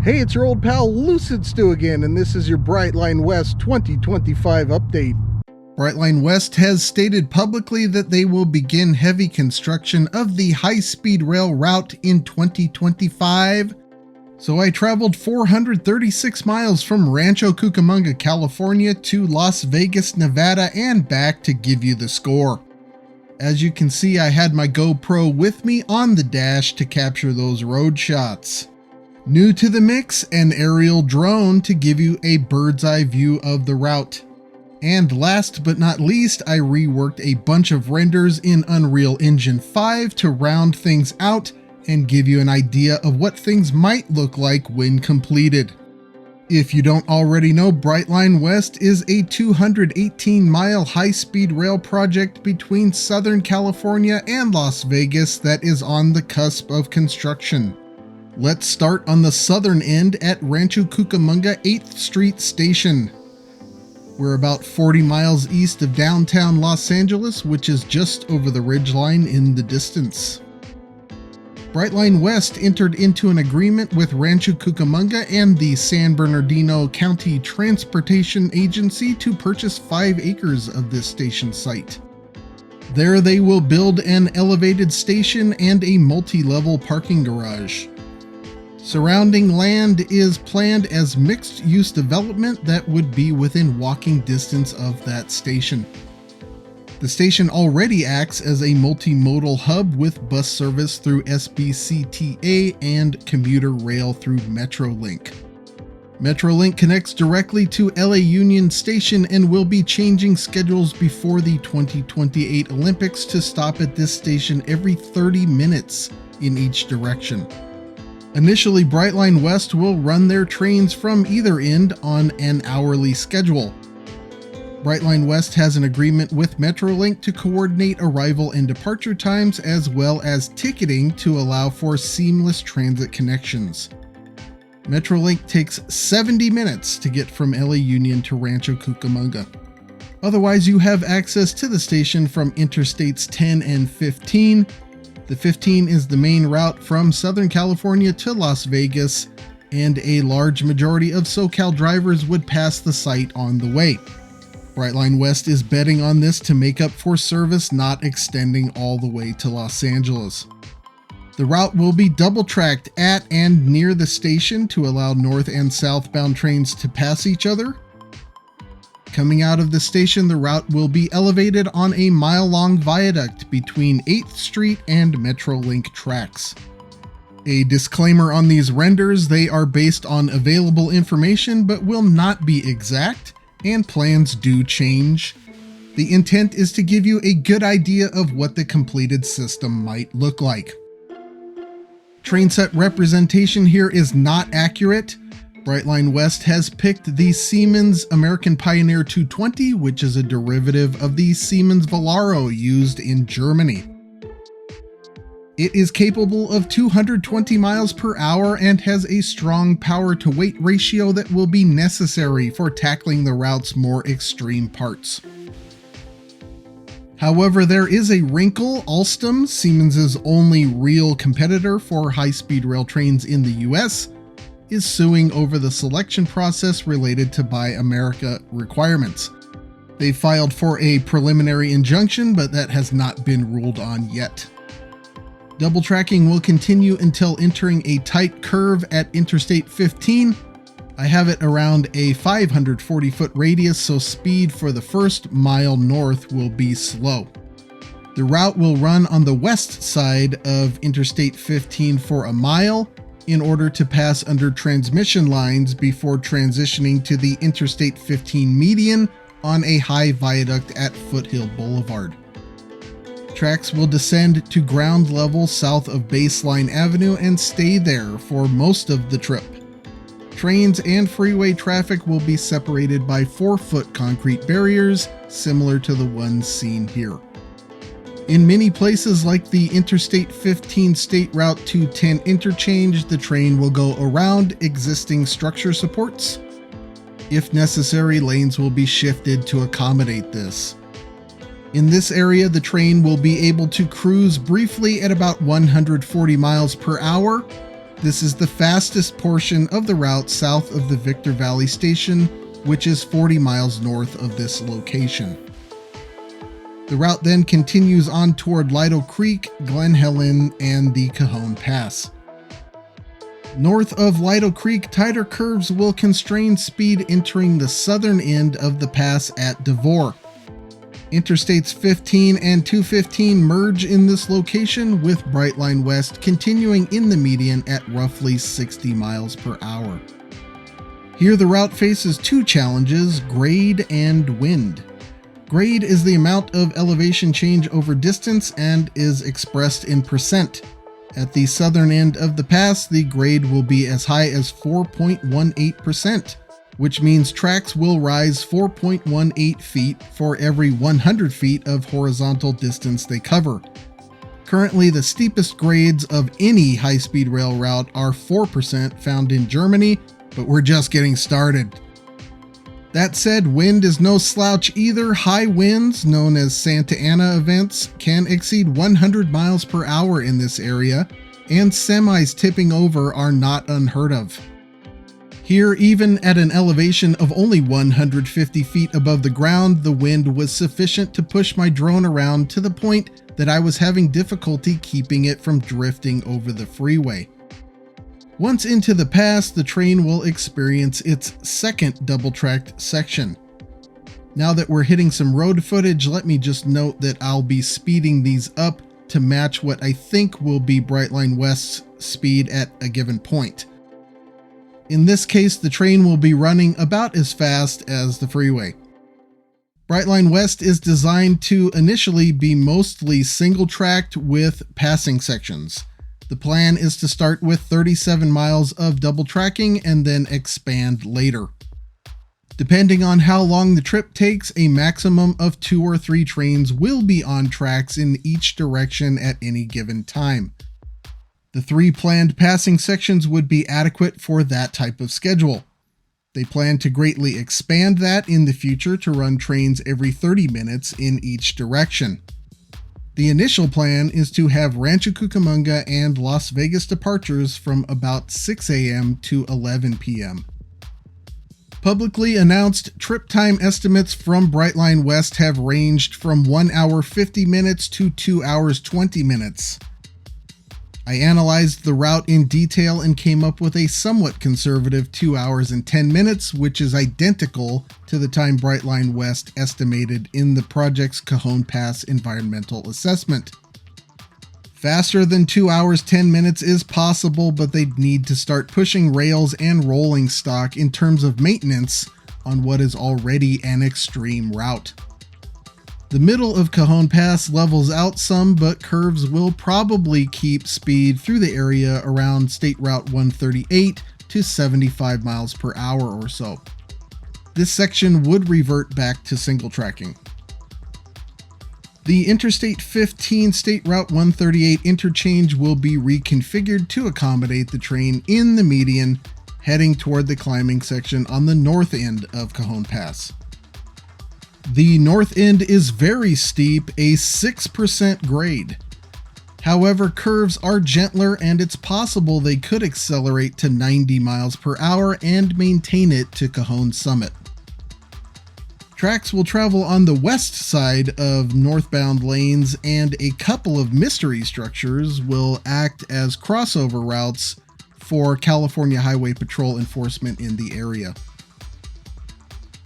Hey, it's your old pal Lucid Stu again, and this is your Brightline West 2025 update. Brightline West has stated publicly that they will begin heavy construction of the high-speed rail route in 2025. So I traveled 436 miles from Rancho Cucamonga, California to Las Vegas, Nevada, and back to give you the score. As you can see, I had my GoPro with me on the dash to capture those road shots. New to the mix, an aerial drone to give you a bird's eye view of the route. And last but not least, I reworked a bunch of renders in Unreal Engine 5 to round things out and give you an idea of what things might look like when completed. If you don't already know, Brightline West is a 218-mile high-speed rail project between Southern California and Las Vegas that is on the cusp of construction. Let's start on the southern end at Rancho Cucamonga 8th Street Station. We're about 40 miles east of downtown Los Angeles, which is just over the ridgeline in the distance. Brightline West entered into an agreement with Rancho Cucamonga and the San Bernardino County Transportation Agency to purchase 5 acres of this station site. There they will build an elevated station and a multi-level parking garage. Surrounding land is planned as mixed-use development that would be within walking distance of that station. The station already acts as a multimodal hub with bus service through SBCTA and commuter rail through Metrolink. Metrolink connects directly to LA Union Station and will be changing schedules before the 2028 Olympics to stop at this station every 30 minutes in each direction. Initially, Brightline West will run their trains from either end on an hourly schedule. Brightline West has an agreement with Metrolink to coordinate arrival and departure times as well as ticketing to allow for seamless transit connections. Metrolink takes 70 minutes to get from LA Union to Rancho Cucamonga. Otherwise, you have access to the station from Interstates 10 and 15. The 15 is the main route from Southern California to Las Vegas, and a large majority of SoCal drivers would pass the site on the way. Brightline West is betting on this to make up for service not extending all the way to Los Angeles. The route will be double-tracked at and near the station to allow north and southbound trains to pass each other. Coming out of the station, the route will be elevated on a mile-long viaduct between 8th Street and Metrolink tracks. A disclaimer on these renders: they are based on available information but will not be exact, and plans do change. The intent is to give you a good idea of what the completed system might look like. Train set representation here is not accurate. Brightline West has picked the Siemens American Pioneer 220, which is a derivative of the Siemens Velaro used in Germany. It is capable of 220 miles per hour and has a strong power-to-weight ratio that will be necessary for tackling the route's more extreme parts. However, there is a wrinkle. Alstom, Siemens' only real competitor for high-speed rail trains in the US, is suing over the selection process related to Buy America requirements. They filed for a preliminary injunction, but that has not been ruled on yet. Double tracking will continue until entering a tight curve at Interstate 15. I have it around a 540-foot radius, so speed for the first mile north will be slow. The route will run on the west side of Interstate 15 for a mile in order to pass under transmission lines before transitioning to the Interstate 15 median on a high viaduct at Foothill Boulevard. Tracks will descend to ground level south of Baseline Avenue and stay there for most of the trip. Trains and freeway traffic will be separated by 4-foot concrete barriers, similar to the ones seen here. In many places like the Interstate 15 State Route 210 interchange, the train will go around existing structure supports. If necessary, lanes will be shifted to accommodate this. In this area, the train will be able to cruise briefly at about 140 miles per hour. This is the fastest portion of the route south of the Victor Valley Station, which is 40 miles north of this location. The route then continues on toward Lido Creek, Glen Helen, and the Cajon Pass. North of Lido Creek, tighter curves will constrain speed entering the southern end of the pass at Devore. Interstates 15 and 215 merge in this location, with Brightline West continuing in the median at roughly 60 miles per hour. Here the route faces two challenges, grade and wind. Grade is the amount of elevation change over distance and is expressed in percent. At the southern end of the pass, the grade will be as high as 4.18%, which means tracks will rise 4.18 feet for every 100 feet of horizontal distance they cover. Currently, the steepest grades of any high-speed rail route are 4% found in Germany, but we're just getting started. That said, wind is no slouch either. High winds, known as Santa Ana events, can exceed 100 miles per hour in this area, and semis tipping over are not unheard of. Here, even at an elevation of only 150 feet above the ground, the wind was sufficient to push my drone around to the point that I was having difficulty keeping it from drifting over the freeway. Once into the pass, the train will experience its second double-tracked section. Now that we're hitting some road footage, let me just note that I'll be speeding these up to match what I think will be Brightline West's speed at a given point. In this case, the train will be running about as fast as the freeway. Brightline West is designed to initially be mostly single-tracked with passing sections. The plan is to start with 37 miles of double tracking and then expand later. Depending on how long the trip takes, a maximum of 2 or 3 trains will be on tracks in each direction at any given time. The 3 planned passing sections would be adequate for that type of schedule. They plan to greatly expand that in the future to run trains every 30 minutes in each direction. The initial plan is to have Rancho Cucamonga and Las Vegas departures from about 6 a.m. to 11 p.m. Publicly announced trip time estimates from Brightline West have ranged from 1 hour 50 minutes to 2 hours 20 minutes. I analyzed the route in detail and came up with a somewhat conservative 2 hours and 10 minutes, which is identical to the time Brightline West estimated in the project's Cajon Pass environmental assessment. Faster than 2 hours 10 minutes is possible, but they'd need to start pushing rails and rolling stock in terms of maintenance on what is already an extreme route. The middle of Cajon Pass levels out some, but curves will probably keep speed through the area around State Route 138 to 75 miles per hour or so. This section would revert back to single tracking. The Interstate 15 State Route 138 interchange will be reconfigured to accommodate the train in the median heading toward the climbing section on the north end of Cajon Pass. The north end is very steep, a 6% grade. However, curves are gentler and it's possible they could accelerate to 90 miles per hour and maintain it to Cajon Summit. Tracks will travel on the west side of northbound lanes, and a couple of mystery structures will act as crossover routes for California Highway Patrol enforcement in the area.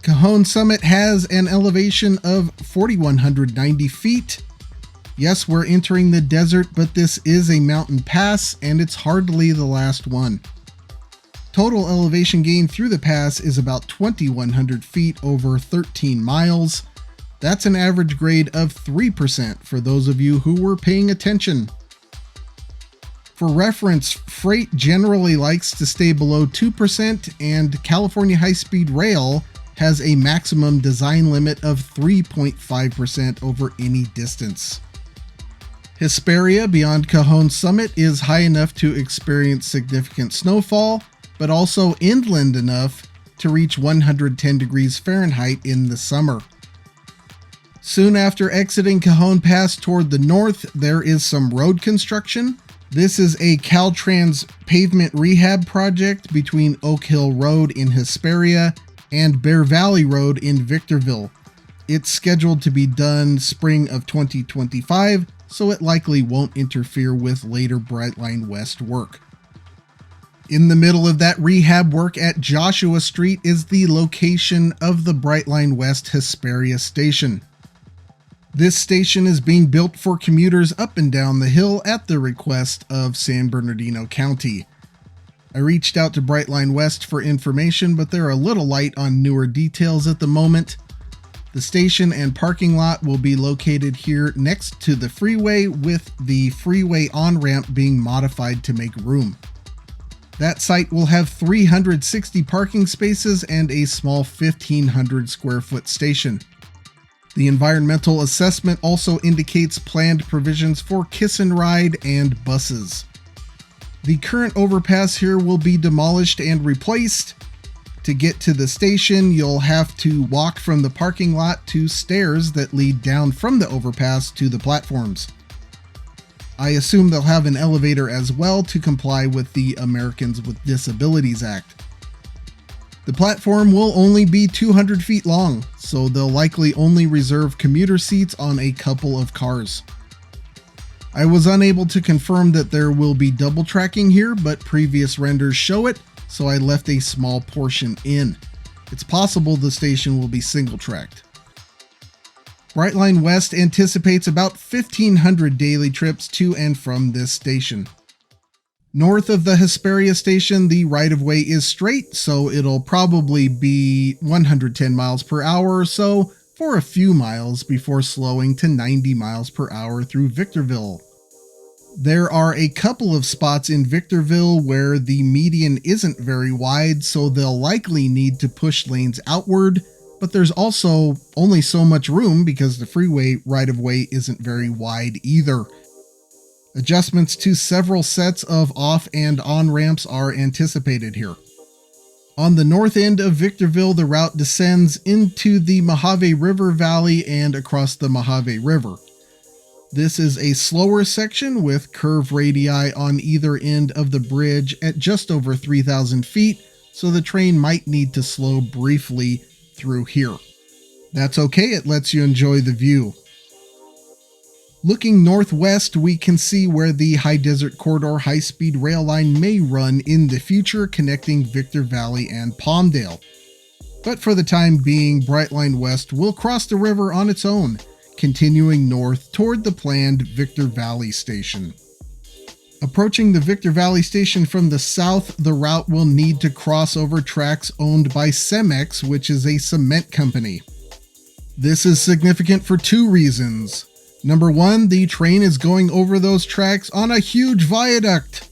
Cajon Summit has an elevation of 4,190 feet. Yes, we're entering the desert, but this is a mountain pass, and it's hardly the last one. Total elevation gain through the pass is about 2,100 feet over 13 miles. That's an average grade of 3% for those of you who were paying attention. For reference, freight generally likes to stay below 2%, and California High Speed Rail has a maximum design limit of 3.5% over any distance. Hesperia beyond Cajon Summit is high enough to experience significant snowfall, but also inland enough to reach 110 degrees Fahrenheit in the summer. Soon after exiting Cajon Pass toward the north, there is some road construction. This is a Caltrans pavement rehab project between Oak Hill Road in Hesperia and Bear Valley Road in Victorville. It's scheduled to be done spring of 2025, so it likely won't interfere with later Brightline West work. In the middle of that rehab work at Joshua Street is the location of the Brightline West Hesperia station. This station is being built for commuters up and down the hill at the request of San Bernardino County. I reached out to Brightline West for information, but they're a little light on newer details at the moment. The station and parking lot will be located here next to the freeway, with the freeway on-ramp being modified to make room. That site will have 360 parking spaces and a small 1,500 square foot station. The environmental assessment also indicates planned provisions for kiss and ride and buses. The current overpass here will be demolished and replaced. To get to the station, you'll have to walk from the parking lot to stairs that lead down from the overpass to the platforms. I assume they'll have an elevator as well to comply with the Americans with Disabilities Act. The platform will only be 200 feet long, so they'll likely only reserve commuter seats on a couple of cars. I was unable to confirm that there will be double tracking here, but previous renders show it, so I left a small portion in. It's possible the station will be single tracked. Brightline West anticipates about 1,500 daily trips to and from this station. North of the Hesperia station, the right-of-way is straight, so it'll probably be 110 miles per hour or so for a few miles before slowing to 90 miles per hour through Victorville. There are a couple of spots in Victorville where the median isn't very wide, so they'll likely need to push lanes outward, but there's also only so much room because the freeway right-of-way isn't very wide either. Adjustments to several sets of off and on ramps are anticipated here. On the north end of Victorville, the route descends into the Mojave River Valley and across the Mojave River. This is a slower section with curve radii on either end of the bridge at just over 3,000 feet, so the train might need to slow briefly through here. That's okay, it lets you enjoy the view. Looking northwest, we can see where the High Desert Corridor high-speed rail line may run in the future, connecting Victor Valley and Palmdale. But for the time being, Brightline West will cross the river on its own, continuing north toward the planned Victor Valley station. Approaching the Victor Valley station from the south, the route will need to cross over tracks owned by Cemex, which is a cement company. This is significant for two reasons. Number one, the train is going over those tracks on a huge viaduct.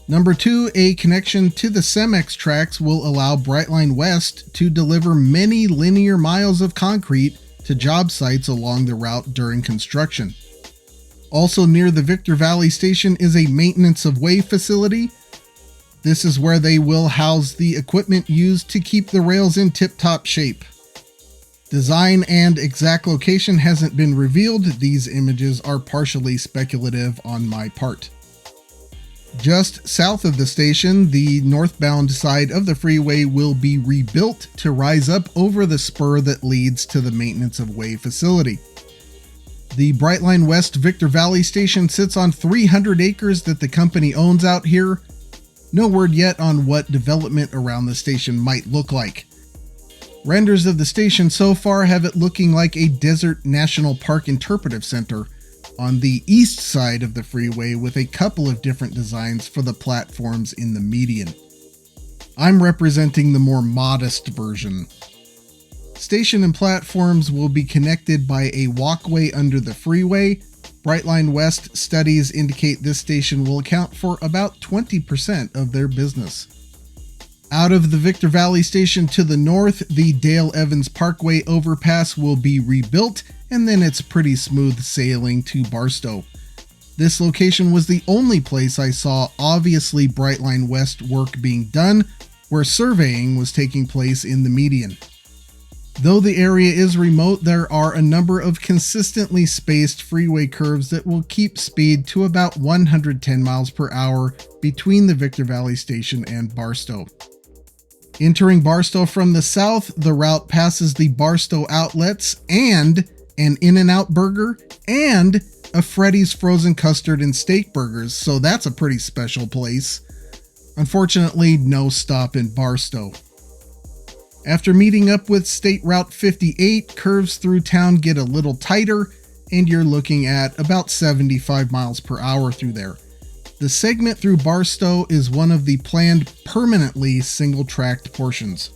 Number two, a connection to the Cemex tracks will allow Brightline West to deliver many linear miles of concrete to job sites along the route during construction. Also near the Victor Valley station is a maintenance of way facility. This is where they will house the equipment used to keep the rails in tip-top shape. Design and exact location hasn't been revealed. These images are partially speculative on my part. Just south of the station, the northbound side of the freeway will be rebuilt to rise up over the spur that leads to the maintenance of way facility. The Brightline West Victor Valley station sits on 300 acres that the company owns out here. No word yet on what development around the station might look like. Renders of the station so far have it looking like a Desert National Park interpretive center on the east side of the freeway, with a couple of different designs for the platforms in the median. I'm representing the more modest version. Station and platforms will be connected by a walkway under the freeway. Brightline West studies indicate this station will account for about 20% of their business. Out of the Victor Valley station to the north, the Dale Evans Parkway overpass will be rebuilt, and then it's pretty smooth sailing to Barstow. This location was the only place I saw obviously Brightline West work being done, where surveying was taking place in the median. Though the area is remote, there are a number of consistently spaced freeway curves that will keep speed to about 110 miles per hour between the Victor Valley Station and Barstow. Entering Barstow from the south, the route passes the Barstow outlets and an In-N-Out burger and a Freddy's frozen custard and steak burgers, so that's a pretty special place. Unfortunately, no stop in Barstow. After meeting up with State Route 58, curves through town get a little tighter, and you're looking at about 75 miles per hour through there. The segment through Barstow is one of the planned permanently single-tracked portions.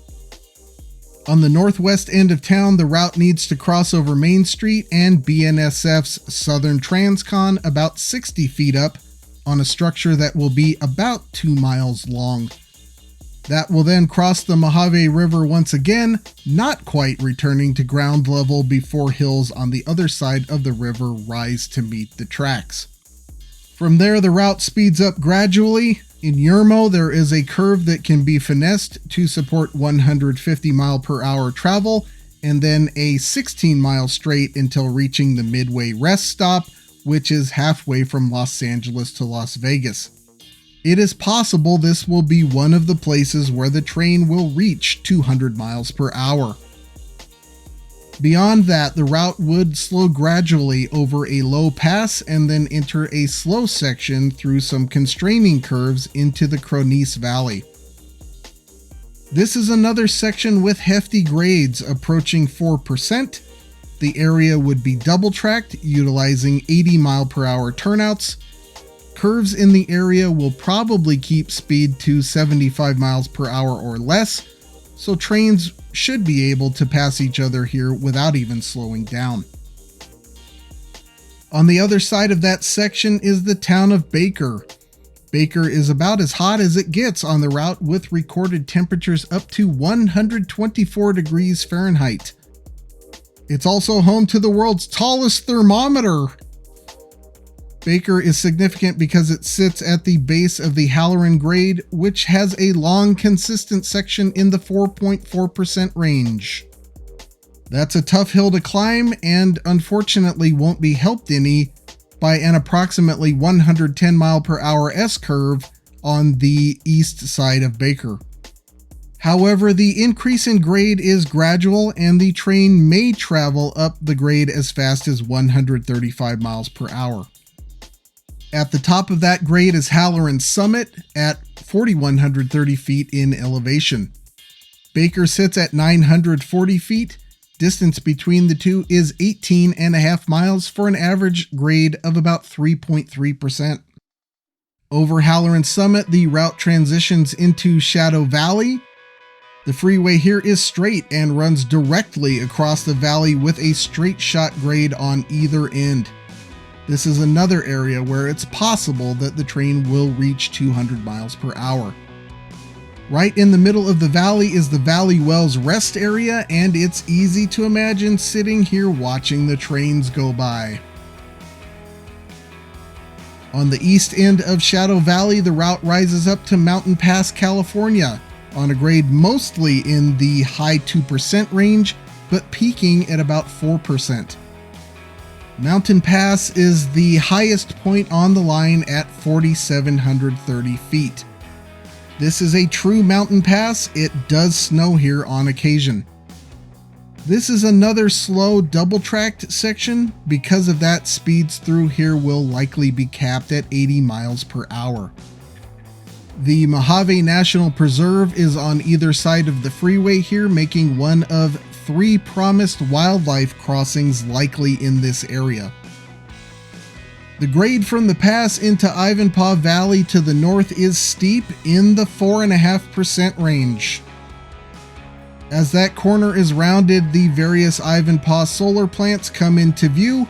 On the northwest end of town, the route needs to cross over Main Street and BNSF's Southern Transcon about 60 feet up on a structure that will be about 2 miles long. That will then cross the Mojave River once again, not quite returning to ground level before hills on the other side of the river rise to meet the tracks. From there, the route speeds up gradually. In Yermo, there is a curve that can be finessed to support 150 mile per hour travel, and then a 16-mile straight until reaching the Midway rest stop, which is halfway from Los Angeles to Las Vegas. It is possible this will be one of the places where the train will reach 200 miles per hour. Beyond that, the route would slow gradually over a low pass and then enter a slow section through some constraining curves into the Cronice Valley. This is another section with hefty grades approaching 4%. The area would be double-tracked, utilizing 80 mile per hour turnouts. Curves in the area will probably keep speed to 75 miles per hour or less, so trains should be able to pass each other here without even slowing down. On the other side of that section is the town of Baker. Baker is about as hot as it gets on the route, with recorded temperatures up to 124 degrees Fahrenheit. It's also home to the world's tallest thermometer. Baker is significant because it sits at the base of the Halloran grade, which has a long, consistent section in the 4.4% range. That's a tough hill to climb, and unfortunately won't be helped any by an approximately 110 mile per hour S-curve on the east side of Baker. However, the increase in grade is gradual, and the train may travel up the grade as fast as 135 miles per hour. At the top of that grade is Halloran Summit at 4,130 feet in elevation. Baker sits at 940 feet. Distance between the two is 18.5 miles for an average grade of about 3.3%. Over Halloran Summit, the route transitions into Shadow Valley. The freeway here is straight and runs directly across the valley with a straight shot grade on either end. This is another area where it's possible that the train will reach 200 miles per hour. Right in the middle of the valley is the Valley Wells rest area, and it's easy to imagine sitting here watching the trains go by. On the east end of Shadow Valley, the route rises up to Mountain Pass, California, on a grade mostly in the high 2% range, but peaking at about 4%. Mountain Pass is the highest point on the line at 4,730 feet. This is a true mountain pass. It does snow here on occasion. This is another slow double-tracked section. Because of that, speeds through here will likely be capped at 80 miles per hour. The Mojave National Preserve is on either side of the freeway here, making one of 3 promised wildlife crossings likely in this area. The grade from the pass into Ivanpah Valley to the north is steep in the 4.5% range. As that corner is rounded, the various Ivanpah solar plants come into view.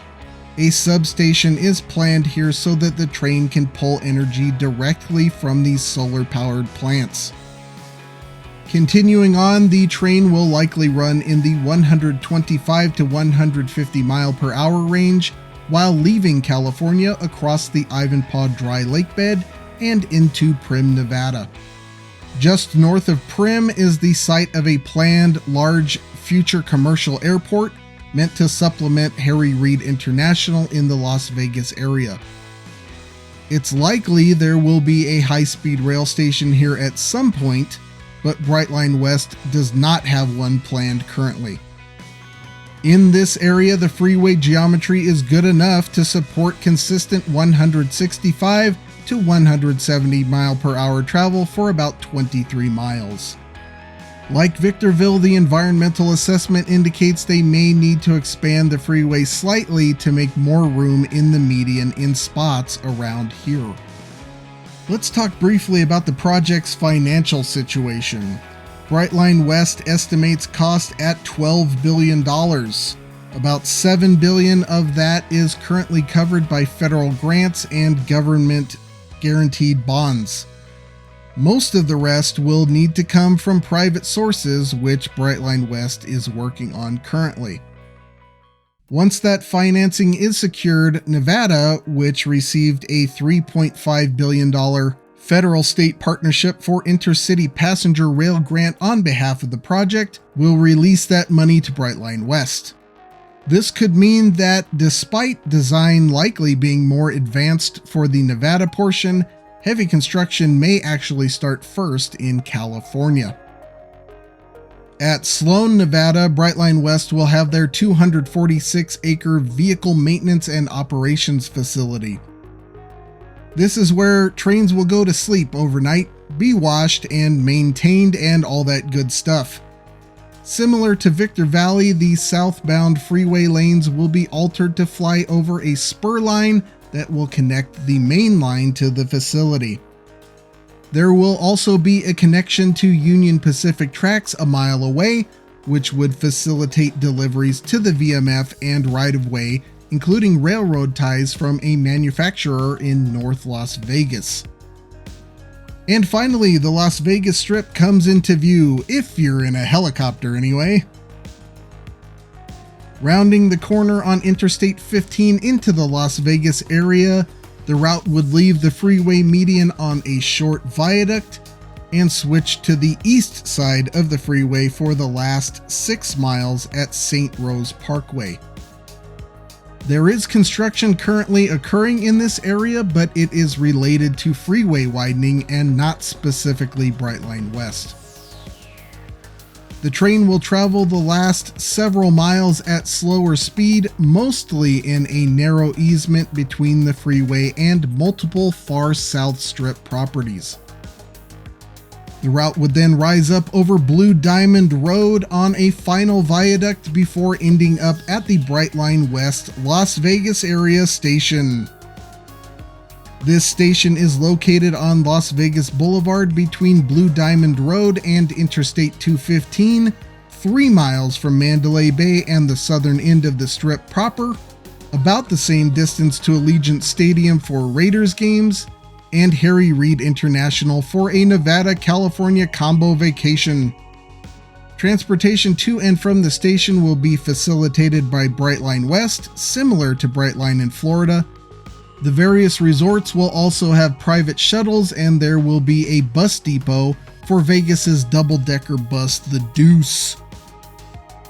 A substation is planned here so that the train can pull energy directly from these solar-powered plants. Continuing on, the train will likely run in the 125 to 150 mile per hour range while leaving California across the Ivanpah dry lake bed and into Primm, Nevada. Just north of Primm is the site of a planned large future commercial airport meant to supplement Harry Reid International in the Las Vegas area. It's likely there will be a high-speed rail station here at some point, but Brightline West does not have one planned currently. In this area, the freeway geometry is good enough to support consistent 165 to 170 mile per hour travel for about 23 miles. Like Victorville, the environmental assessment indicates they may need to expand the freeway slightly to make more room in the median in spots around here. Let's talk briefly about the project's financial situation. Brightline West estimates cost at $12 billion. About $7 billion of that is currently covered by federal grants and government guaranteed bonds. Most of the rest will need to come from private sources, which Brightline West is working on currently. Once that financing is secured, Nevada, which received a $3.5 billion federal state partnership for intercity passenger rail grant on behalf of the project, will release that money to Brightline West. This could mean that despite design likely being more advanced for the Nevada portion, heavy construction may actually start first in California. At Sloan, Nevada, Brightline West will have their 246-acre vehicle maintenance and operations facility. This is where trains will go to sleep overnight, be washed and maintained, and all that good stuff. Similar to Victor Valley, the southbound freeway lanes will be altered to fly over a spur line that will connect the main line to the facility. There will also be a connection to Union Pacific tracks a mile away, which would facilitate deliveries to the VMF and right-of-way, including railroad ties from a manufacturer in North Las Vegas. And finally, the Las Vegas Strip comes into view, if you're in a helicopter anyway. Rounding the corner on Interstate 15 into the Las Vegas area, the route would leave the freeway median on a short viaduct and switch to the east side of the freeway for the last 6 miles at St. Rose Parkway. There is construction currently occurring in this area, but it is related to freeway widening and not specifically Brightline West. The train will travel the last several miles at slower speed, mostly in a narrow easement between the freeway and multiple far south strip properties. The route would then rise up over Blue Diamond Road on a final viaduct before ending up at the Brightline West Las Vegas area station. This station is located on Las Vegas Boulevard between Blue Diamond Road and Interstate 215, 3 miles from Mandalay Bay and the southern end of the strip proper, about the same distance to Allegiant Stadium for Raiders games, and Harry Reid International for a Nevada-California combo vacation. Transportation to and from the station will be facilitated by Brightline West, similar to Brightline in Florida. The various resorts will also have private shuttles, and there will be a bus depot for Vegas's double-decker bus, the Deuce.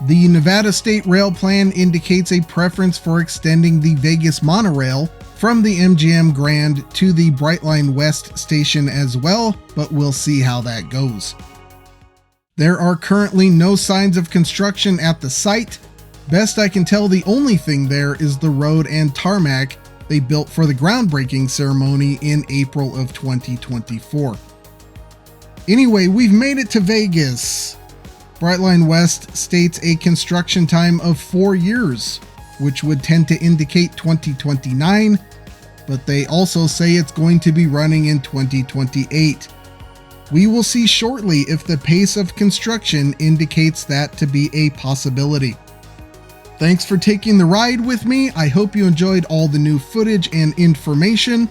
The Nevada State Rail Plan indicates a preference for extending the Vegas monorail from the MGM Grand to the Brightline West station as well, but we'll see how that goes. There are currently no signs of construction at the site. Best I can tell, the only thing there is the road and tarmac they built for the groundbreaking ceremony in April of 2024. Anyway, we've made it to Vegas. Brightline West states a construction time of 4 years, which would tend to indicate 2029, but they also say it's going to be running in 2028. We will see shortly if the pace of construction indicates that to be a possibility. Thanks for taking the ride with me. I hope you enjoyed all the new footage and information.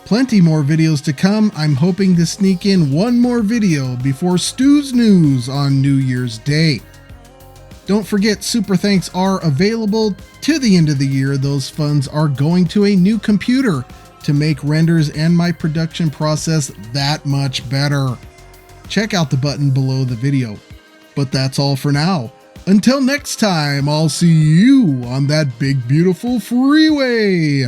Plenty more videos to come. I'm hoping to sneak in one more video before Stu's News on New Year's Day. Don't forget, super thanks are available to the end of the year. Those funds are going to a new computer to make renders and my production process that much better. Check out the button below the video. But that's all for now. Until next time, I'll see you on that big beautiful freeway.